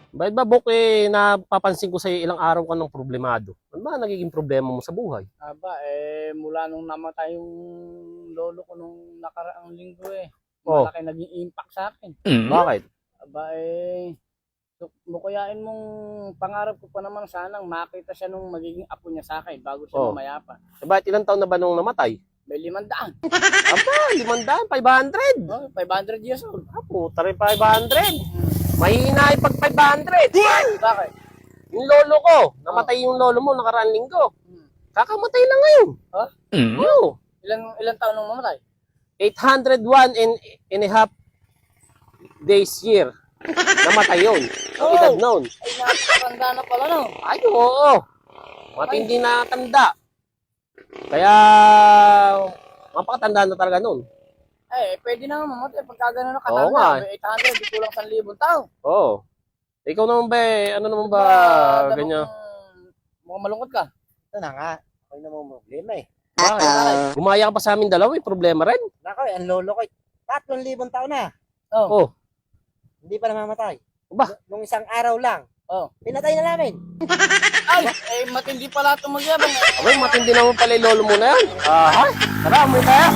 Bakit ba, Bok, napapansin ko sa'yo ilang araw ka ng problemado. Ano ba nagiging problema mo sa buhay? Aba, mula nung namatay yung lolo ko nung nakaraang linggo Oh. malaki naging impact sa akin. Bakit? Aba, mukuyain mong pangarap ko pa naman sanang makita siya nung magiging apo niya sa akin bago siya Oh. mamayapa. Bakit ilang taon na ba nung namatay? May 500. Aba, 500, 500. Oh, 500 years old. Puta rin 500. Mahina yung pag 500. Bakit? Yung lolo ko, namatay yung lolo mo nakaraang linggo. Kakamatay lang ngayon. Ha? Oo. Ilan taon nung mamatay? 801 and a half days year. Namatay yun. Ang edad noon. Ay, napakatanda na pala no. Ay, oo. Matindi na tanda. Kaya, mapakatanda na talaga noon. Pwede na nga mamatay pagka gano'n na Oo nga. katanda. 800, di kulang 1,000 tao. Oo. Ikaw naman ba, ano naman ba, ganyan? Mukhang malungkot ka. Ito na nga. Ako naman problema eh. Bakit? Gumaya ka pa sa amin dalawa, may problema rin. Nako, ang lolo ko, 3,000 taon na. Oh. Hindi pa namamatay. Ba? Nung isang araw lang. Oh. Pinatay na namin. Ay, matindi pala itong magyabang. Abay, matindi naman pala yung lolo mo na yan. Aha. Tara, umuwi tayo.